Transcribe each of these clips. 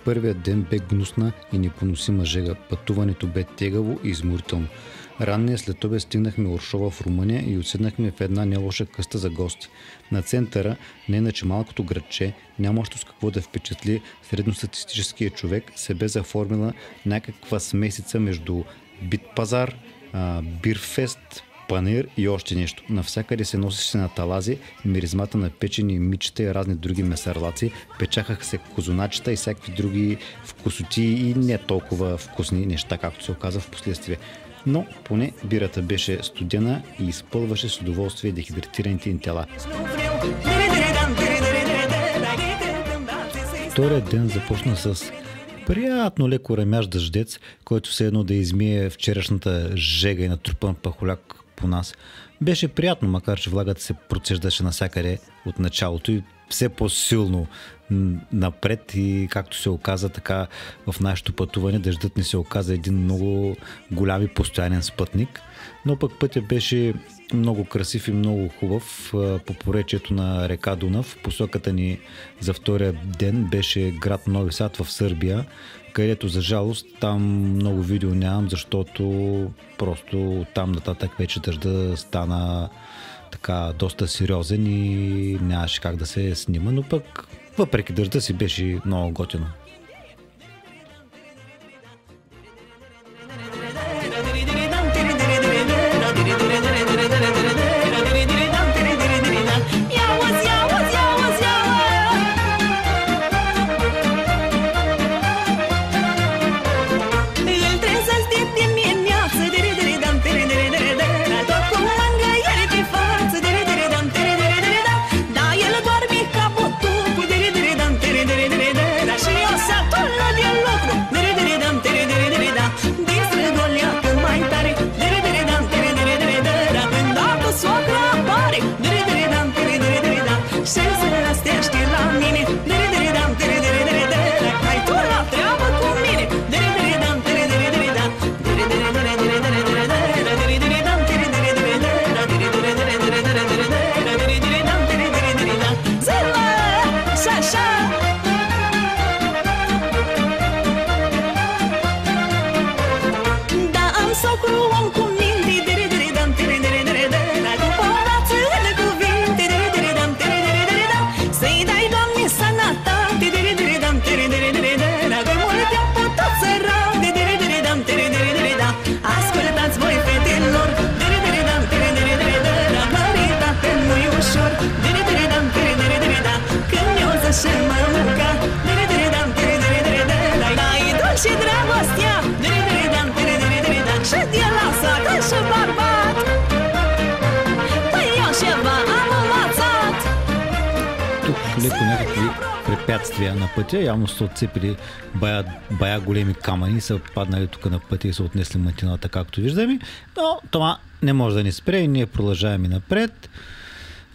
Първият ден бе гнусна и непоносима жега. Пътуването бе тегаво и изморително. Ранния след обед стигнахме Оршова в Румъния и отседнахме в една нелоша къста за гости. На центъра, не иначе малкото градче, нямащо с какво да впечатли средностатистическия човек, се бе заформила някаква смесица между битпазар, бирфест, панир и още нещо. Навсякъде се носеше на талази, миризмата на печени мичета и разни други месарлаци, печахаха се козуначета и всякакви други вкусоти и не толкова вкусни неща, както се оказа в последствие. Но поне бирата беше студена и изпълваше с удоволствие дехидратираните им тела. Вторият ден започна с приятно леко ремящ дъждец, който все едно да измие вчерашната жега и натрупан пахоляк по нас. Беше приятно, макар че влагата се процеждаше навсякъде от началото и все по-силно напред и както се оказа така в нашето пътуване, дъждът ни се оказа един много голям и постоянен спътник, но пък пътя беше много красив и много хубав по поречието на река Дунав. Посоката ни за втория ден беше град Нови Сад в Сърбия, където за жалост там много видео нямам, защото просто там нататък вече дъжда стана така доста сериозен и нямаше как да се снима, но пък въпреки дъжда си беше много готино. Леко някакви препятствия на пътя, явно са отцепили бая големи камъни и са паднали тук на пътя и са отнесли мантината, както виждаме, но това не може да ни спре и ние продължаваме напред.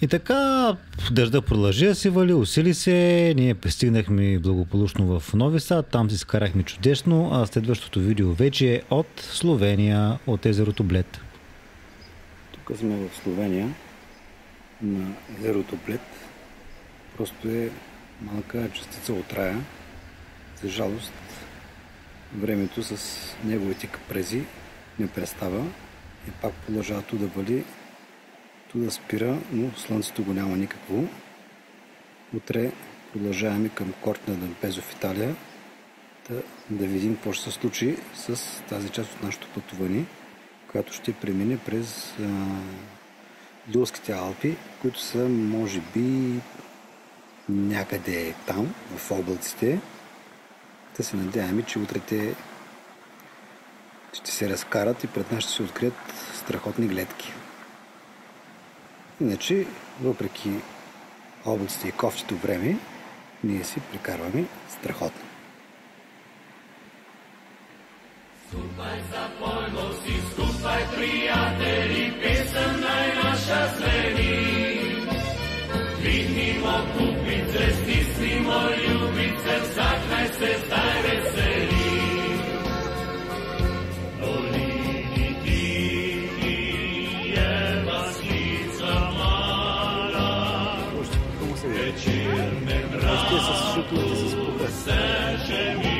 И така дъжда продължи да се вали, усили се, ние пристигнахме благополучно в Нови Сад, там си скарахме чудесно, а следващото видео вече е от Словения, от езерото Блед. Тук сме в Словения, на езерото Блед. Просто е малка частица от рая. За жалост, времето с неговите капрези не престава и пак продължава ту да вали, ту да спира, но слънцето го няма никакво. Утре продължаваме към Корте на Дампезо в Италия, да видим какво ще се случи с тази част от нашето пътуване, която ще премине през Дулските Алпи, които са може би някъде там, в облаците. Да се надяваме, че утре те ще се разкарат и пред нас ще се открият страхотни гледки. Иначе, въпреки облаците и кофтито време, ние си прекарваме страхотно. Skupaj zapojmo si, skupaj prijatelji, pesem naj naša zveni. Dvignimo kupice, stisnimo ljubice, vsak naj se zdaj veseli. Dolini tihi je vaslica mala, večerne mraze, vse še mi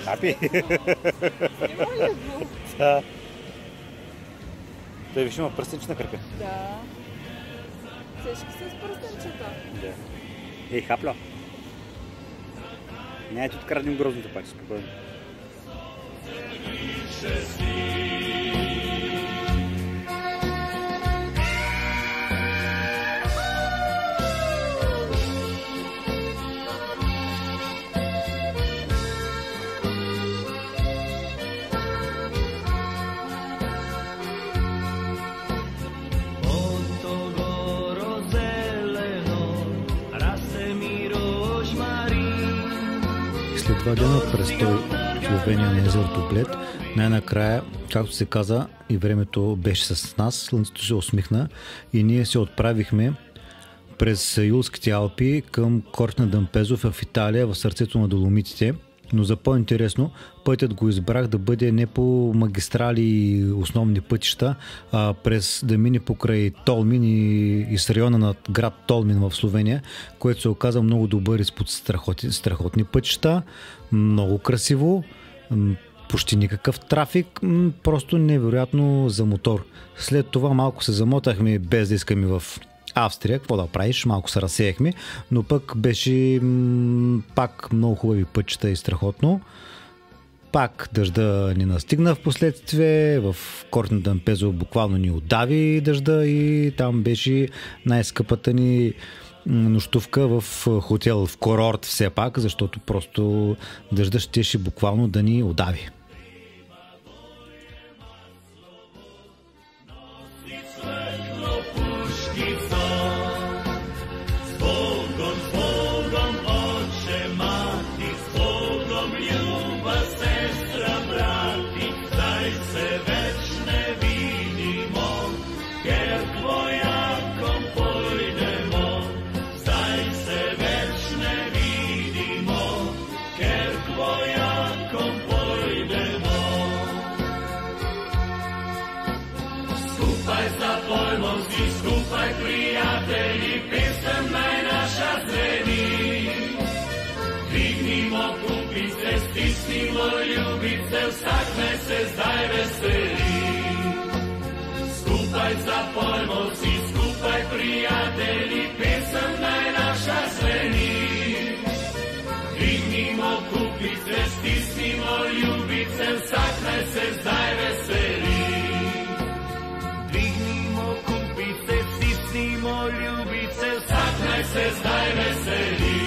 Хапи. Има ли го? Да. Той виж има пръстенче на кръка. Да. Цешки с пръстенчета. Да. Ей, хапля. Няма тут крадим грозното пак, спокойно. След 2 дена престой в Словения на езерото Блед, най-накрая, както се каза, и времето беше с нас, слънцето се усмихна и ние се отправихме през Юлските Алпи към Корте на Дъмпезов в Италия, в сърцето на Доломитите. Но за по-интересно, пътят го избрах да бъде не по магистрали и основни пътища, а през да мине покрай Толмин и с района на град Толмин в Словения, което се оказа много добър изпод страхотни пътища, много красиво, почти никакъв трафик, просто невероятно за мотор. След това малко се замотахме без да искаме в Австрия, какво да правиш, малко се разсеяхме, но пък беше пак много хубави пътища и страхотно. Пак дъжда ни настигна в последствие, в Корте на Дъмпезов буквално ни удави дъжда и там беше най-скъпата ни нощувка в хотел, в курорт все пак, защото просто дъжда щеше буквално да ни удави. Skupaj zapojmo si, skupaj prijatelji, pesem naj naša zveni. Dvignimo kupice, stisnimo ljubice, vsak naj se zdaj veseli. Dvignimo kupice, stisnimo ljubice, vsak naj se zdaj veseli.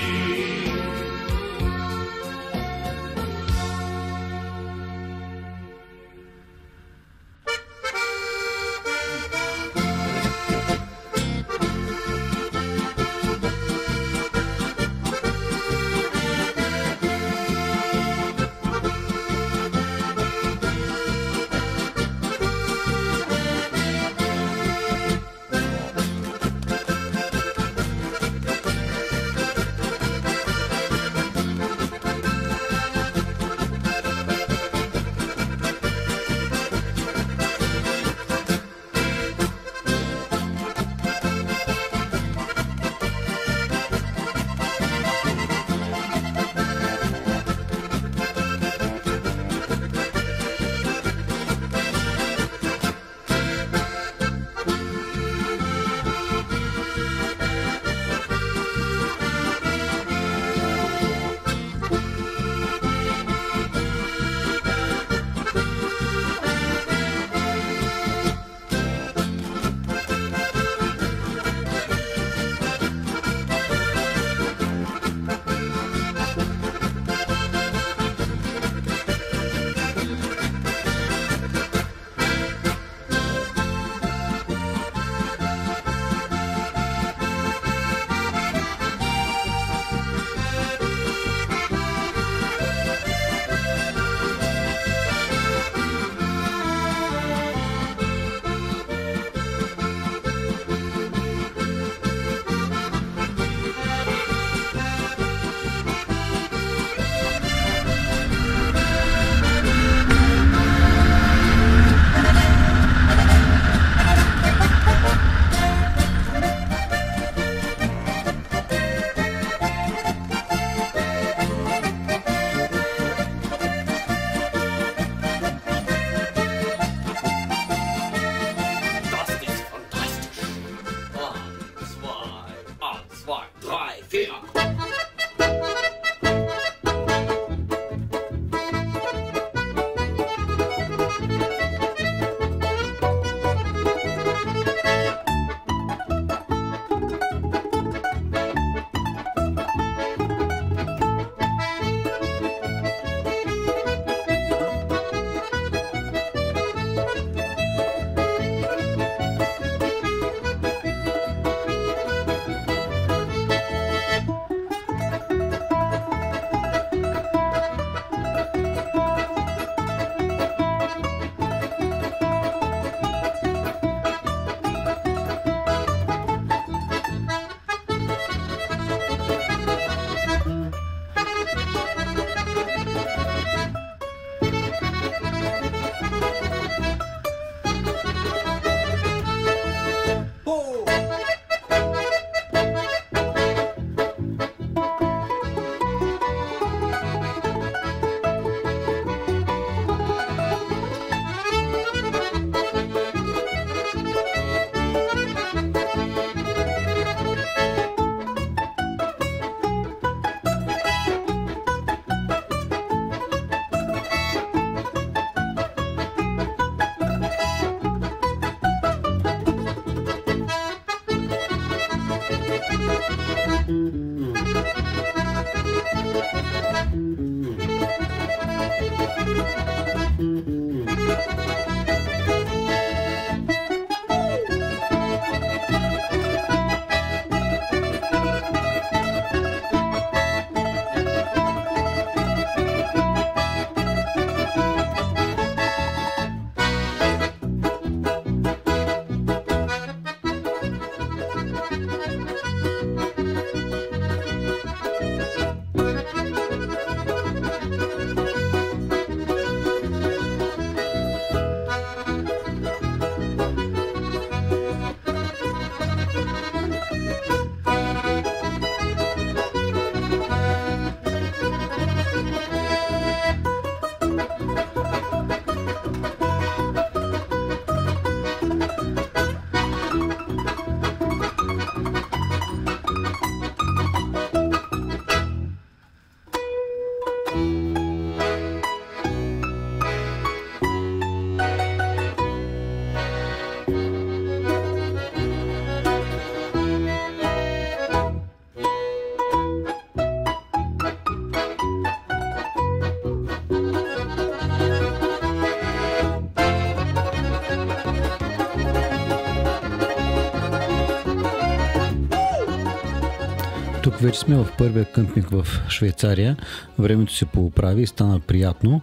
вече сме в първия къмпинг в Швейцария. Времето се поуправи и стана приятно.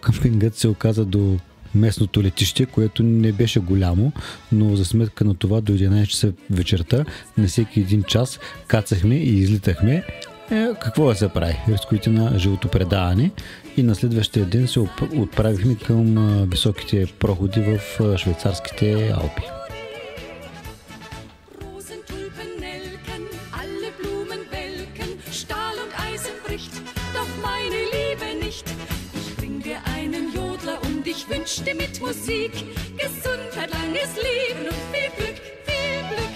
Къмпингът се оказа до местното летище, което не беше голямо, но за сметка на това до 11 часа вечерта на всеки един час кацахме и излитахме. Какво да се прави? Рисковете на живото предаване. И на следващия ден се отправихме към високите проходи в швейцарските Алпи. Wünschte mit Musik Gesundheit, langes Leben und viel Glück, viel Glück.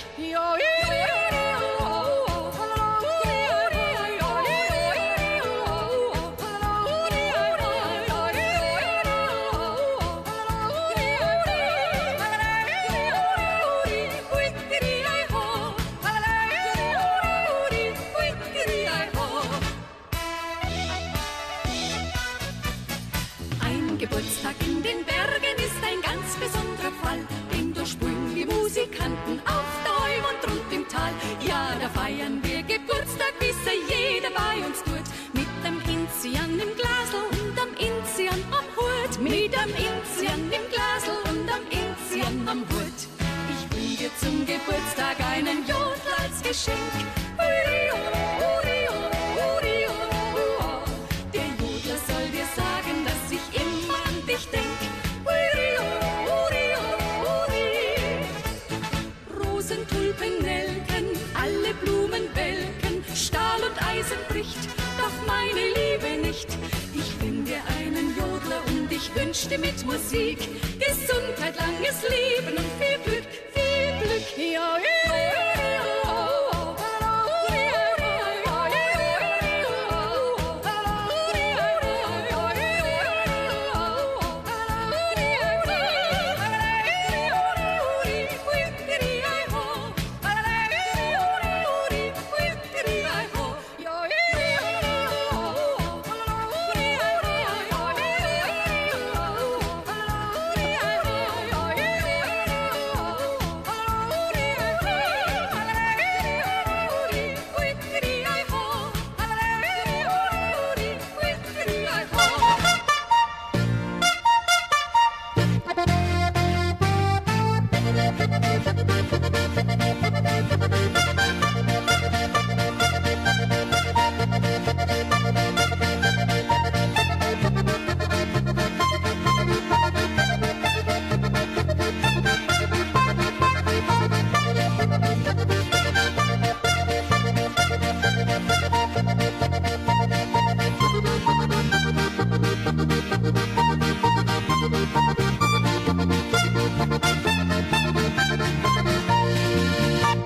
Geburtstag in den Bergen ist ein ganz besonderer Fall, den durchsprühen die Musikanten auf der Alm und rund im Tal. Ja, da feiern wir Geburtstag, bis jeder bei uns tut, mit dem Inzian im Glasl und am Inzian am Hut. Mit dem Inzian im Glasl und am Inzian am Hut. Ich bring dir zum Geburtstag einen Jodl als Geschenk. Der Jodler soll dir sagen, dass ich immer an dich denk. Rosen, Tulpen, Nelken, alle Blumen welken, Stahl und Eisen bricht, doch meine Liebe nicht. Ich bin dir einen Jodler und ich wünschte mit Musik Gesundheit, langes Leben und viel Glück, viel Glück. Ja,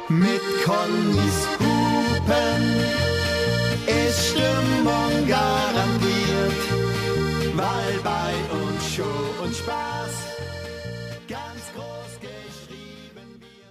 Mit Connys Hupen ist Stimmung garantiert, weil bei uns Show und Spaß ganz groß geschrieben wird.